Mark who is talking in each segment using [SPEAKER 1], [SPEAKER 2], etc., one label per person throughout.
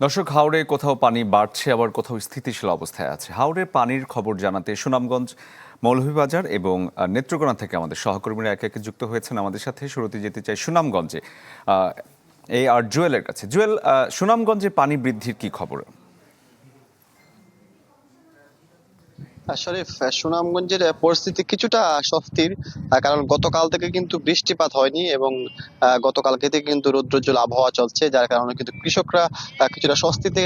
[SPEAKER 1] দর্শক, হাওড়ে কোথাও পানি বাড়ছে, আবার কোথাও স্থিতিশীল অবস্থায় আছে। হাওড়ে পানির খবর জানাতে সুনামগঞ্জ, মৌলভীবাজার এবং নেত্রকোনা থেকে আমাদের সহকর্মীরা একে একে যুক্ত হয়েছেন আমাদের সাথে। শুরুতে যেতে চাই সুনামগঞ্জে, এই আর জুয়েলের কাছে। জুয়েল, সুনামগঞ্জে পানি বৃদ্ধির কি খবর?
[SPEAKER 2] শরীফ, সুনামগঞ্জের পরিস্থিতি কিছুটা স্বস্তির, কারণ গতকাল থেকে কিন্তু বৃষ্টিপাত হয়নি এবং গতকালকে থেকে কিন্তু রৌদ্রোজ্জ্বল আবহাওয়া চলছে, যার কারণে কিন্তু কৃষকরা কিছুটা স্বস্তিতে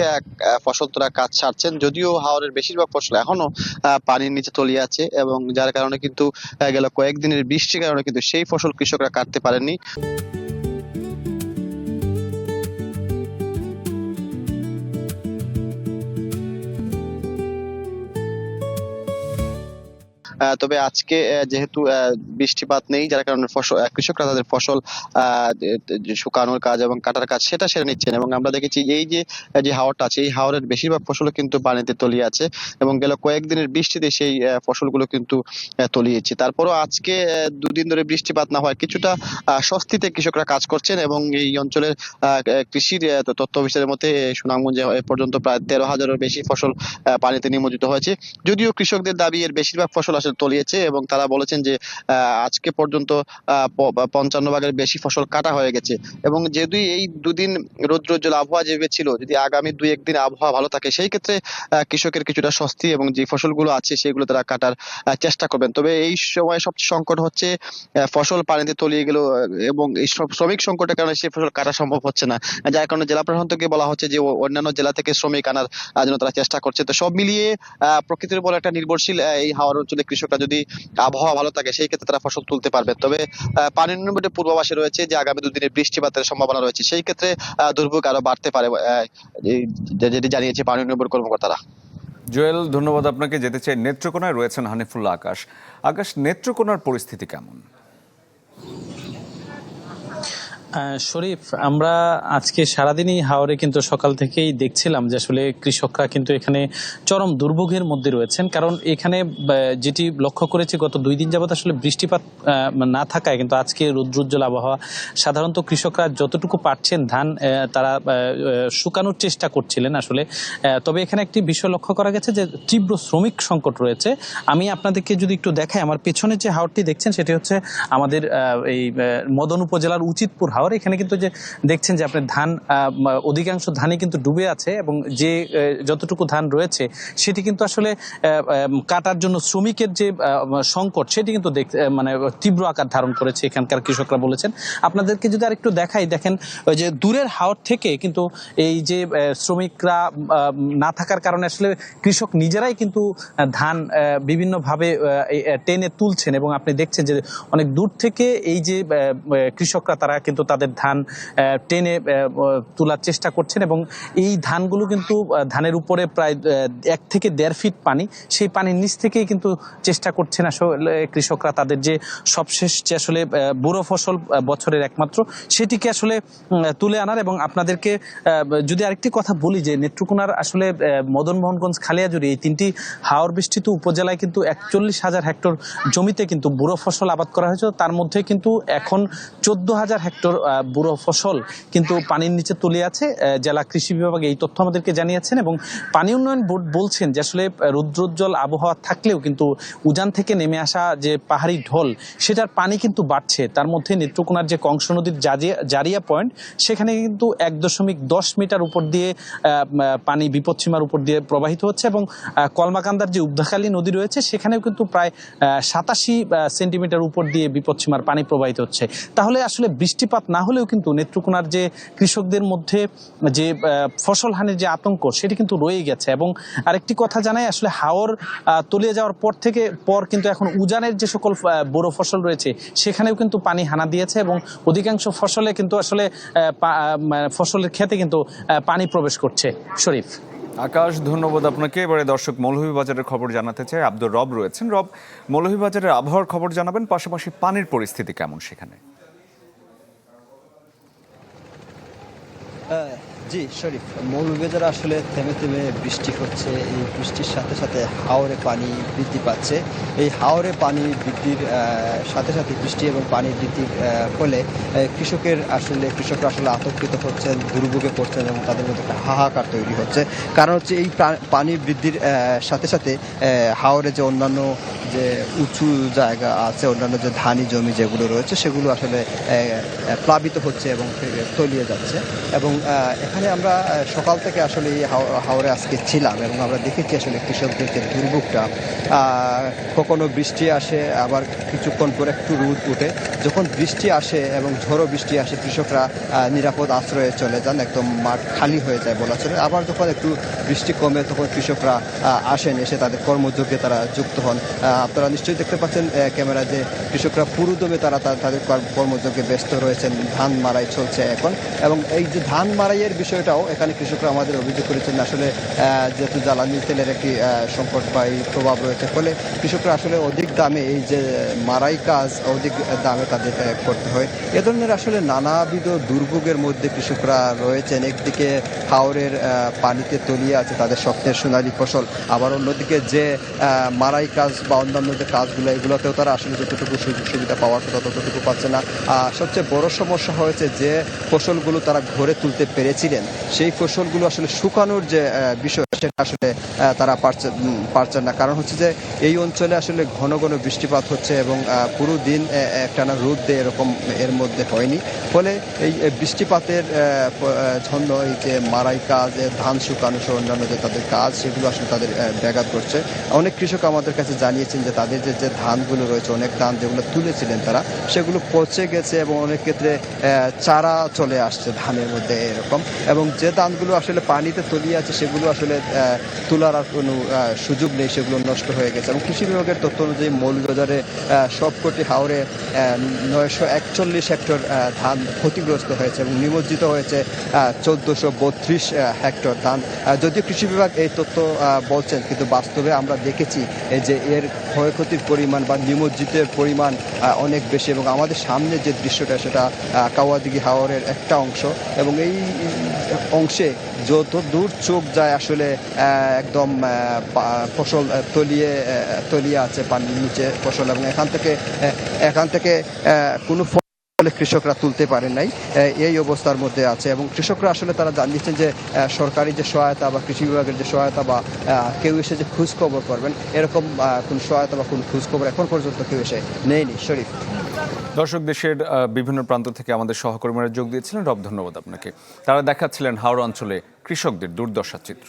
[SPEAKER 2] ফসল তোলার কাজ সারছেন। যদিও হাওরের বেশিরভাগ ফসল এখনো পানির নিচে তলিয়ে আছে এবং যার কারণে কিন্তু গেল কয়েকদিনের বৃষ্টির কারণে কিন্তু সেই ফসল কৃষকরা কাটতে পারেননি। তবে আজকে যেহেতু বৃষ্টিপাত নেই, যার কারণে ফসল কৃষকরা তাদের ফসল যে শুকানোর কাজ এবং কাটার কাজ সেটা সেরে নিচ্ছেন। এবং আমরা দেখেছি এই যে যে হাওরটা আছে, এই হাওরের বেশিরভাগ ফসল কিন্তু পানিতে তলিয়ে আছে এবং গেল কয়েকদিনের বৃষ্টিতে সেই ফসলগুলো কিন্তু তলিয়েছে। তারপরও আজকে দুদিন ধরে বৃষ্টিপাত না হয় কিছুটা স্বস্তিতে কৃষকরা কাজ করছেন এবং এই অঞ্চলের কৃষির তথ্য অফিসের মতে সুনামগঞ্জে এ পর্যন্ত প্রায় 13,000-এর বেশি ফসল পানিতে নিমজ্জিত হয়েছে। যদিও কৃষকদের দাবি এর বেশিরভাগ ফসল আসলে তলিয়েছে এবং তারা বলেছেন যে আজকে পর্যন্ত 55 ভাগের বেশি ফসল কাটা হয়ে গেছে। এবং যদি এই দুদিন রৌদ্রোজ্জ্বল আবহাওয়া যেভাবে ছিল, যদি আগামী 2-1 দিন আবহাওয়া ভালো থাকে, সেই ক্ষেত্রে কৃষকের কিছুটা স্বস্তি এবং যে ফসলগুলো আছে সেগুলো তারা কাটার চেষ্টা করবেন। তবে এই সময় সবচেয়ে সংকট হচ্ছে ফসল পানিতে তলিয়ে গেল এবং এই সব শ্রমিক সংকটের কারণে সেই ফসল কাটা সম্ভব হচ্ছে না, যার কারণে জেলা প্রশাসন থেকে বলা হচ্ছে যে অন্যান্য জেলা থেকে শ্রমিক আনার জন্য তারা চেষ্টা করছে। তো সব মিলিয়ে প্রকৃতির উপর একটা নির্ভরশীল এই হাওর অঞ্চলে কৃষকরা যদি আবহাওয়া ভালো থাকে সেই ক্ষেত্রে তারা ফসল তুলতে পারবে। তবে পানি উন্নয়ন বোর্ডের পূর্বাভাসে রয়েছে যে আগামী দুদিনে বৃষ্টিপাতের সম্ভাবনা রয়েছে, সেই ক্ষেত্রে দুর্ভোগ আরো বাড়তে পারে, যেটি জানিয়েছে পানি উন্নয়ন বোর্ড কর্মকর্তারা।
[SPEAKER 1] জুয়েল, ধন্যবাদ আপনাকে। যেতে চাই নেত্রকোনায়, রয়েছেন হানিফুল্লাহ আকাশ। আকাশ, নেত্রকোনার পরিস্থিতি কেমন?
[SPEAKER 3] শরীফ, আমরা আজকে সারাদিনই হাওরে কিন্তু সকাল থেকেই দেখছিলাম যে আসলে কৃষকরা কিন্তু এখানে চরম দুর্ভোগের মধ্যে রয়েছেন। কারণ এখানে যেটি লক্ষ্য করেছি, গত 2 দিন যাবত আসলে বৃষ্টিপাত না থাকায় কিন্তু আজকে রৌদ্রোজ্জ্বল আবহাওয়া। সাধারণত কৃষকরা যতটুকু পারছেন ধান তারা শুকানোর চেষ্টা করছিলেন আসলে। তবে এখানে একটি বিষয় লক্ষ্য করা গেছে যে তীব্র শ্রমিক সংকট রয়েছে। আমি আপনাদেরকে যদি একটু দেখাই, আমার পেছনে যে হাওরটি দেখছেন সেটি হচ্ছে আমাদের এই মদন উপজেলার উচিতপুর হাওর। এখানে কিন্তু যে দেখছেন যে আপনার ধান, অধিকাংশ ধানই কিন্তু ডুবে আছে এবং যে যতটুকু ধান রয়েছে সেটি কিন্তু আসলে কাটার জন্য শ্রমিকের যে সংকট সেটি কিন্তু মানে তীব্র আকার ধারণ করেছে এখানকার কৃষকরা বলেছেন। আপনাদেরকে যদি আরেকটু দেখাই, দেখেন ওই যে দূরের হাওর থেকে কিন্তু এই যে শ্রমিকরা না থাকার কারণে আসলে কৃষক নিজেরাই কিন্তু ধান বিভিন্নভাবে টেনে তুলছেন এবং আপনি দেখছেন যে অনেক দূর থেকে এই যে কৃষকরা তারা কিন্তু তাদের ধান টেনে তোলার চেষ্টা করছেন এবং এই ধানগুলো কিন্তু ধানের উপরে প্রায় 1 থেকে 1.5 ফিট পানি, সেই পানির নিচ থেকেই কিন্তু চেষ্টা করছেন আসলে কৃষকরা তাদের যে সবশেষ যে আসলে বুড়ো ফসল বছরের একমাত্র সেটিকে আসলে তুলে আনার। এবং আপনাদেরকে যদি আরেকটি কথা বলি যে নেত্রকোনার আসলে মদন মোহনগঞ্জ, খালিয়াজুড়ি এই 3টি হাওর বেষ্টিত উপজেলায় কিন্তু 41,000 হেক্টর জমিতে কিন্তু বুড়ো ফসল আবাদ করা হয়েছে। তার মধ্যে কিন্তু এখন 14,000 হেক্টর বুড়ো ফসল কিন্তু পানির নিচে তলিয়ে আছে। জেলা কৃষি বিভাগ এই তথ্য আমাদেরকে জানিয়েছেন এবং পানি উন্নয়ন বোর্ড বলছেন যে আসলে রৌদ্রোজ্জ্বল আবহাওয়া থাকলেও কিন্তু উজান থেকে নেমে আসা যে পাহাড়ি ঢল সেটার পানি কিন্তু বাড়ছে। তার মধ্যে নেত্রকোনার যে কংস নদীর জারিয়া পয়েন্ট, সেখানে কিন্তু 1.10 মিটার উপর দিয়ে পানি বিপদসীমার উপর দিয়ে প্রবাহিত হচ্ছে এবং কলমাকান্দার যে উদ্ধাখালী নদী রয়েছে সেখানেও কিন্তু প্রায় 87 সেন্টিমিটার উপর দিয়ে বিপদসীমার পানি প্রবাহিত হচ্ছে। তাহলে আসলে বৃষ্টিপাত না হলেও কিন্তু নেত্রকোনার যে কৃষকদের মধ্যে যে ফসল হানির যে আতঙ্ক সেটি কিন্তু রয়ে গেছে। এবং আরেকটি কথা জানাই, আসলে হাওর তলিয়ে যাওয়ার পর কিন্তু এখন উজানের যে সকল বড় ফসল রয়েছে সেখানেও কিন্তু পানি হানা দিয়েছে এবং অধিকাংশ ফসলে কিন্তু আসলে ফসলের ক্ষেতে কিন্তু পানি প্রবেশ করছে। শরীফ,
[SPEAKER 1] আকাশ, ধন্যবাদ আপনাকে। এবারে দর্শক, মৌলভীবাজারের খবর জানাতে চাই। আব্দুর রব রয়েছেন। রব, মৌলভীবাজারের আবহাওয়ার খবর জানাবেন, পাশাপাশি পানির পরিস্থিতি কেমন সেখানে?
[SPEAKER 4] জি শরীফ, মৌলভীবাজারে আসলে থেমে থেমে বৃষ্টি হচ্ছে। এই বৃষ্টির সাথে সাথে হাওরে পানি বৃদ্ধি পাচ্ছে। এই হাওরে পানি বৃদ্ধির সাথে সাথে বৃষ্টি এবং পানি বৃদ্ধির ফলে কৃষকরা আসলে আতঙ্কিত হচ্ছেন, দুর্ভোগে পড়ছেন এবং তাদের মধ্যে একটা হাহাকার তৈরি হচ্ছে। কারণ হচ্ছে এই পানি বৃদ্ধির সাথে সাথে হাওরে যে অন্যান্য যে উঁচু জায়গা আছে, অন্যান্য যে ধানি জমি যেগুলো রয়েছে সেগুলো আসলে প্লাবিত হচ্ছে এবং তলিয়ে যাচ্ছে। এবং এখানে আমরা সকাল থেকে আসলে এই হাওরে আজকে ছিলাম এবং আমরা দেখেছি আসলে কৃষকদের যে দুর্ভোগটা। কখনো বৃষ্টি আসে, আবার কিছুক্ষণ পরে একটু রোদ উঠে। যখন বৃষ্টি আসে এবং ঝড়ো বৃষ্টি আসে, কৃষকরা নিরাপদ আশ্রয়ে চলে যান, একদম মাঠ খালি হয়ে যায় বলা চলে। আবার যখন একটু বৃষ্টি কমে তখন কৃষকরা আসেন, এসে তাদের কর্মযজ্ঞে তারা যুক্ত হন। আপনারা নিশ্চয়ই দেখতে পাচ্ছেন ক্যামেরা যে কৃষকরা পুরোদমে তাদের কর্মযজ্ঞে ব্যস্ত রয়েছেন। ধান মাড়াই চলছে এখন, এবং এই যে ধান মাড়াইয়ের বিষয়টাও এখানে কৃষকরা আমাদের অভিযোগ করেছেন আসলে যেহেতু জ্বালানি তেলের একটি সংকট বা এই প্রভাব রয়েছে, ফলে কৃষকরা আসলে অধিক দামে এই যে মাড়াই কাজ অধিক দামে তাদের করতে হয়। এ ধরনের আসলে নানাবিধ দুর্ভোগের মধ্যে কৃষকরা রয়েছেন। একদিকে হাওরের পানিতে তলিয়ে আছে তাদের স্বপ্নের সোনালী ফসল, আবার অন্যদিকে যে মাড়াই কাজ বা অন্যান্য যে কাজগুলো এগুলোতেও তারা আসলে যতটুকু সুযোগ সুবিধা পাওয়ার কথা ততটুকু পাচ্ছে না। সবচেয়ে বড় সমস্যা হয়েছে যে ফসলগুলো তারা ঘরে তুলতে পেরেছিলেন, সেই ফসলগুলো আসলে শুকানোর যে বিষয় সেটা আসলে তারা পারছেন না। কারণ হচ্ছে যে এই অঞ্চলে আসলে ঘন ঘন বৃষ্টিপাত হচ্ছে এবং পুরো দিন একটানা রোদ দেয়, এরকম এর মধ্যে হয়নি। ফলে এই বৃষ্টিপাতের জন্য এই যে মাড়াই কাজ, ধান শুকানো সহ অন্যান্য যে তাদের কাজ সেগুলো আসলে তাদের ব্যাঘাত করছে। অনেক কৃষক আমাদের কাছে জানিয়েছেন যে তাদের যে ধানগুলো রয়েছে, অনেক ধান যেগুলো তুলেছিলেন তারা, সেগুলো পচে গেছে এবং অনেক ক্ষেত্রে চারা চলে আসছে ধানের মধ্যে এরকম। এবং যে ধানগুলো আসলে পানিতে তলিয়ে আছে সেগুলো আসলে তোলার আর কোনো সুযোগ নেই, সেগুলো নষ্ট হয়ে গেছে। এবং কৃষি বিভাগের তথ্য অনুযায়ী মৌলভীবাজারে সবকটি হাওরে 941 হেক্টর ধান ক্ষতিগ্রস্ত হয়েছে এবং নিমজ্জিত হয়েছে 1432 হেক্টর ধান। যদিও কৃষি বিভাগ এই তথ্য বলছেন, কিন্তু বাস্তবে আমরা দেখেছি যে এর ক্ষয়ক্ষতির পরিমাণ বা নিমজ্জিতের পরিমাণ অনেক বেশি। এবং আমাদের সামনে যে দৃশ্যটা সেটা কাওয়াদিঘি হাওরের একটা অংশ, এবং এই অংশে যত দূর চোখ যায় আসলে একদম ফসল তলিয়ে আছে পানির নিচে ফসল, এবং এখান থেকে কোনো কৃষকরা তুলতে পারেন নাই, এই অবস্থার মধ্যে আছে। এবং কৃষকরা আসলে তারা জানিয়েছেন যে সরকারি যে সহায়তা বা কৃষি বিভাগের যে সহায়তা বা কেউ এসে যে খোঁজ খবর করবেন, এরকম কোন সহায়তা বা কোন খোঁজ খবর এখন পর্যন্ত কেউ এসে নেয়নি। শরীফ।
[SPEAKER 1] দর্শক, দেশের বিভিন্ন প্রান্ত থেকে আমাদের সহকর্মীরা যোগ দিয়েছিলেন। রব, ধন্যবাদ আপনাকে। তারা দেখাচ্ছিলেন হাওড়া অঞ্চলে কৃষকদের দুর্দশার চিত্র।